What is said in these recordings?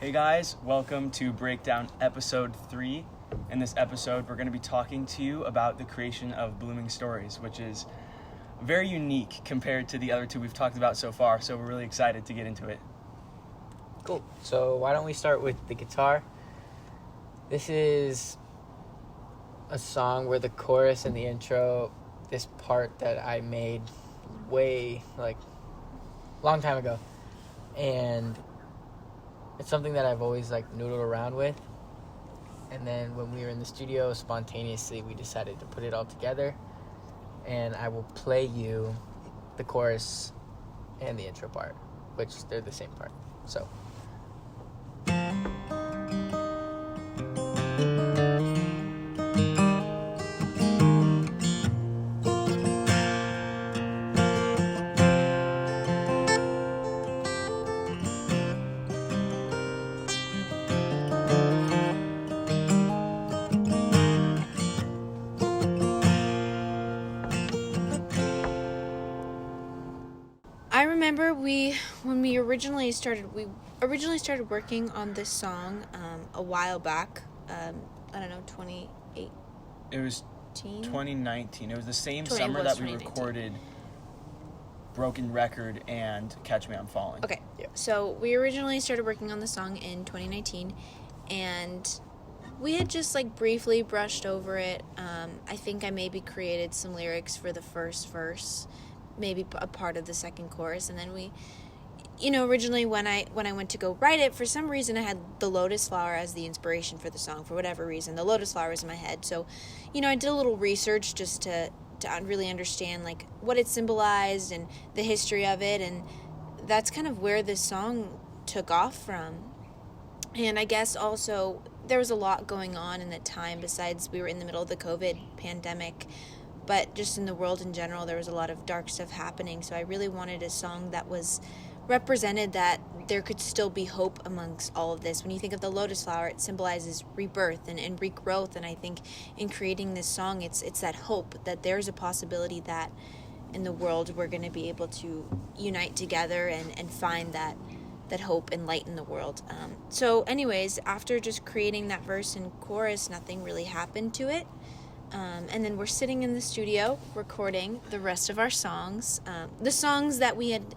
Hey guys, welcome to Breakdown episode 3. In this episode, we're going to be talking to you about the creation of Blooming Stories, which is very unique compared to the other two we've talked about so far, so we're really excited to get into it. Cool. So why don't we start with the guitar? This is a song where the chorus and the intro, this part that I made long time ago. And it's something that I've always noodled around with. And then when we were in the studio, spontaneously we decided to put it all together. And I will play you the chorus and the intro part, which they're the same part. So. I remember when we originally started working on this song a while back. I don't know, 2018. It was 2019. It was the same 20 summer was that we 2019. recorded Broken Record and Catch Me I'm Falling. Okay, Yeah. So we originally started working on the song in 2019, and we had just briefly brushed over it. I think I maybe created some lyrics for the first verse, maybe a part of the second chorus, and then we, originally when I went to go write it, for some reason I had the lotus flower as the inspiration for the song. For whatever reason, the lotus flower was in my head. So, I did a little research just to really understand what it symbolized and the history of it, and that's kind of where this song took off from. And I guess also there was a lot going on in that time, besides we were in the middle of the COVID pandemic, but just in the world in general, there was a lot of dark stuff happening. So I really wanted a song that was represented that there could still be hope amongst all of this. When you think of the lotus flower, it symbolizes rebirth and regrowth. And I think in creating this song, it's that hope that there's a possibility that in the world we're going to be able to unite together and find that hope and light in the world. So anyways, after just creating that verse and chorus, nothing really happened to it. And then we're sitting in the studio recording the rest of our songs. The songs that we had,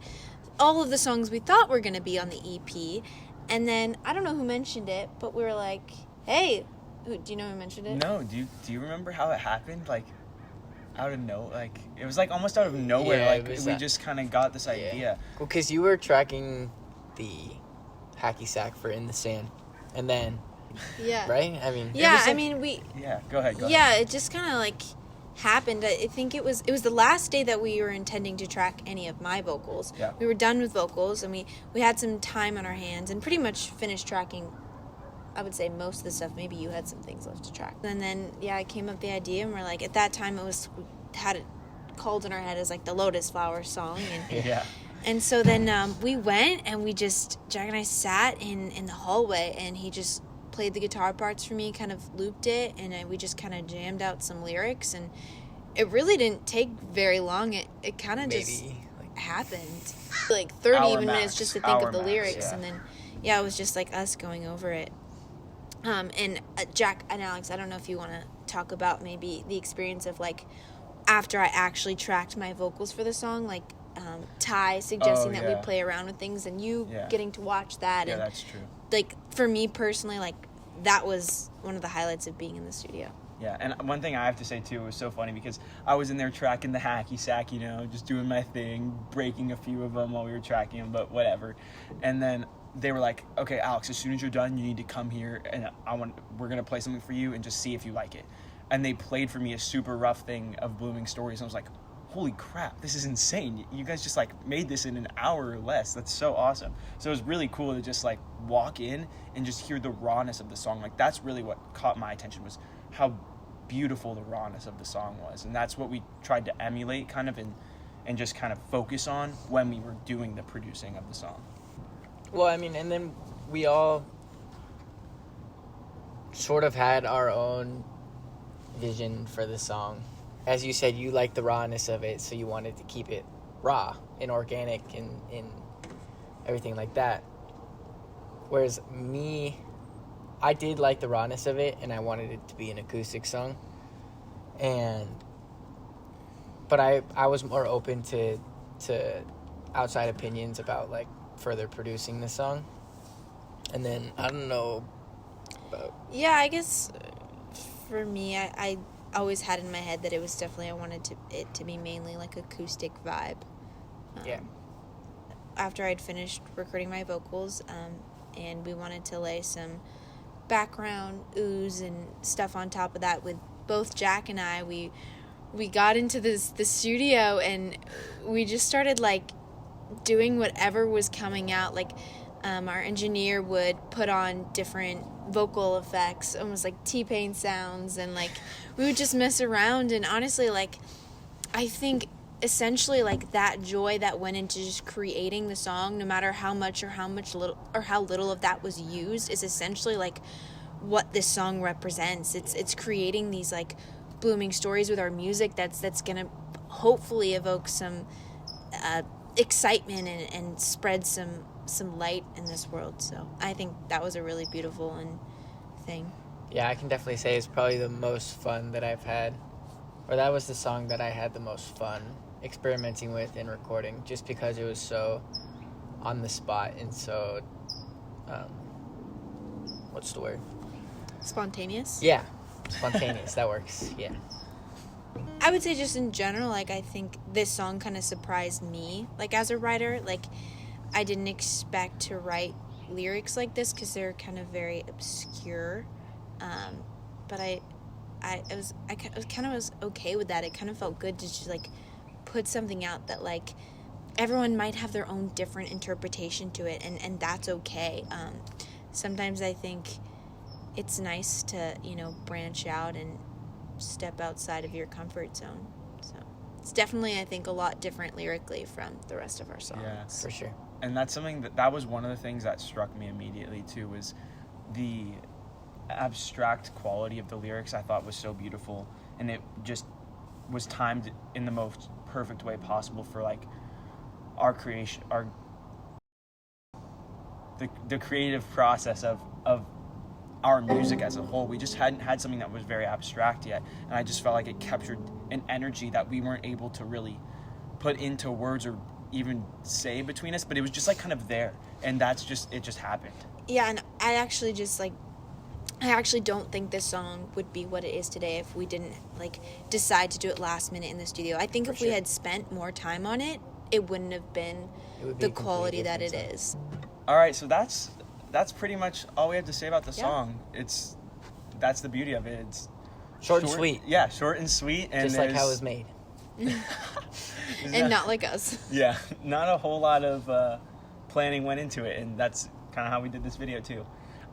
all of the songs we thought were going to be on the EP. And then, I don't know who mentioned it, but we were like, hey, do you know who mentioned it? No, do you remember how it happened? Out of it was almost out of nowhere. Yeah, we just kind of got this idea. Well, because you were tracking the hacky sack for In the Sand, and then, Yeah. right? I mean, Yeah, Yeah, go ahead. Yeah, it just kind of happened. I think it was the last day that we were intending to track any of my vocals. Yeah. We were done with vocals, and we had some time on our hands and pretty much finished tracking, I would say, most of the stuff. Maybe you had some things left to track. And then, I came up with the idea, and we're at that time we had it called in our head as the Lotus Flower song. And Yeah. And so then we went, and Jack and I sat in the hallway, and he just played the guitar parts for me, kind of looped it, and we just kind of jammed out some lyrics, and it really didn't take very long. It kind of just happened. 30 Hour even max. minutes just to think Hour of the max, lyrics, yeah. and then, it was just us going over it. And Jack and Alex, I don't know if you want to talk about maybe the experience of after I actually tracked my vocals for the song, Ty suggesting that we play around with things, and you getting to watch that. Yeah, and that's true. for me personally, that was one of the highlights of being in the studio. Yeah, and one thing I have to say too, it was so funny because I was in there tracking the hacky sack, just doing my thing, breaking a few of them while we were tracking them, but whatever. And then they were like, okay, Alex, as soon as you're done, you need to come here, and we're gonna play something for you and just see if you like it. And they played for me a super rough thing of Blooming Stories, and I was like, holy crap, this is insane. You guys just made this in an hour or less. That's so awesome. So it was really cool to just walk in and just hear the rawness of the song. That's really what caught my attention, was how beautiful the rawness of the song was. And that's what we tried to emulate kind of and just kind of focus on when we were doing the producing of the song. Well, and then we all sort of had our own vision for the song. As you said, you liked the rawness of it, so you wanted to keep it raw and organic and everything like that. Whereas me, I did like the rawness of it, and I wanted it to be an acoustic song. But I was more open to outside opinions about like further producing the song. And then I don't know about Yeah, I guess for me, I always had in my head that it was definitely, I wanted it to be mainly like acoustic vibe. Yeah. After I'd finished recording my vocals, and we wanted to lay some background ooze and stuff on top of that with both Jack and I, we got into the studio and we just started like doing whatever was coming out. Like our engineer would put on different vocal effects, almost like T-Pain sounds, and like we would just mess around. And honestly, like I think essentially like that joy that went into just creating the song, no matter how much or how little of that was used, is essentially like what this song represents. It's creating these like blooming stories with our music that's gonna hopefully evoke some excitement and spread some light in this world. So I think that was a really beautiful thing. Yeah, I can definitely say it's probably the most fun that I've had, or that was the song that I had the most fun experimenting with and recording, just because it was so on the spot and so what's the word? Spontaneous? Yeah, spontaneous. That works. Yeah. I would say just in general, like I think this song kind of surprised me, like as a writer. Like I didn't expect to write lyrics like this because they're kind of very obscure, but I was okay with that. It kind of felt good to just like put something out that like everyone might have their own different interpretation to it, and that's okay. Sometimes I think it's nice to, branch out and step outside of your comfort zone. So it's definitely, I think, a lot different lyrically from the rest of our songs. Yeah. For sure. And that's something that was one of the things that struck me immediately too, was the abstract quality of the lyrics. I thought was so beautiful, and it just was timed in the most perfect way possible for like our creation, the creative process of our music as a whole. We just hadn't had something that was very abstract yet, and I just felt like it captured an energy that we weren't able to really put into words or even say between us, but it was just like kind of there, and it just happened. Yeah, and I actually don't think this song would be what it is today if we didn't like decide to do it last minute in the studio. I think if we had spent more time on it, it wouldn't have been the quality that it is. All right, so that's pretty much all we have to say about the song. That's the beauty of it. It's short and sweet. Yeah, short and sweet, and just like how it was made. And not like us. Yeah, not a whole lot of planning went into it, and that's kind of how we did this video too.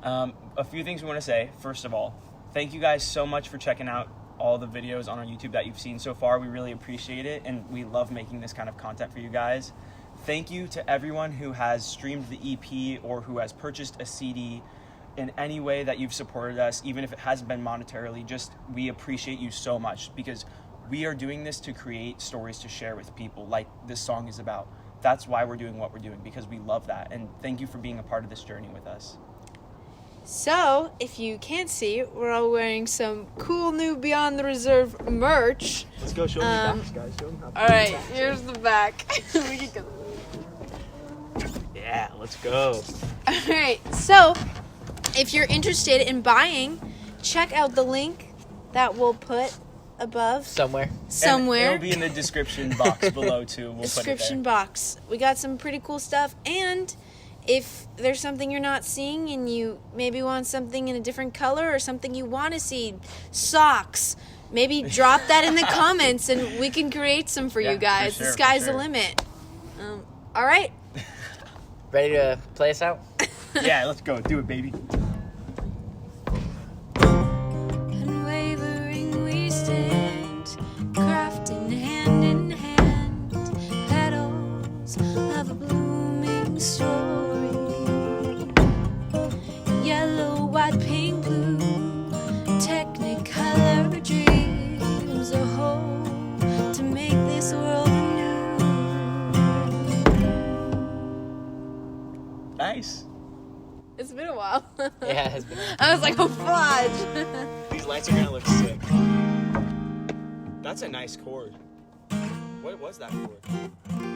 A few things we want to say. First of all, thank you guys so much for checking out all the videos on our YouTube that you've seen so far. We really appreciate it, and we love making this kind of content for you guys. Thank you to everyone who has streamed the EP or who has purchased a CD. In any way that you've supported us, even if it hasn't been monetarily, we appreciate you so much, because we are doing this to create stories to share with people like this song is about. That's why we're doing what we're doing, because we love that. And thank you for being a part of this journey with us. So, if you can't see, we're all wearing some cool new Beyond the Reserve merch. Let's go show them the backs, guys. Show them how. All right, here's the back. We can go. Yeah, let's go. All right, so if you're interested in buying, check out the link that we'll put above Somewhere. And it'll be in the description box below too. We'll description put it there. box. We got some pretty cool stuff, and if there's something you're not seeing and you maybe want something in a different color or something you want to see, socks, maybe drop that in the comments and we can create some for you guys. For sure, the sky's for sure. the limit. All right. Ready to play us out? Yeah, let's go. Do it, baby. Unwavering we stand, crafting hand in hand, petals of a blooming story. Yellow, white, pink, blue, technicolor dreams a whole to make this world anew. Nice. It's been a while. Yeah, it's been. I was like, oh, fudge. These lights are gonna look sick. That's a nice chord. What was that chord?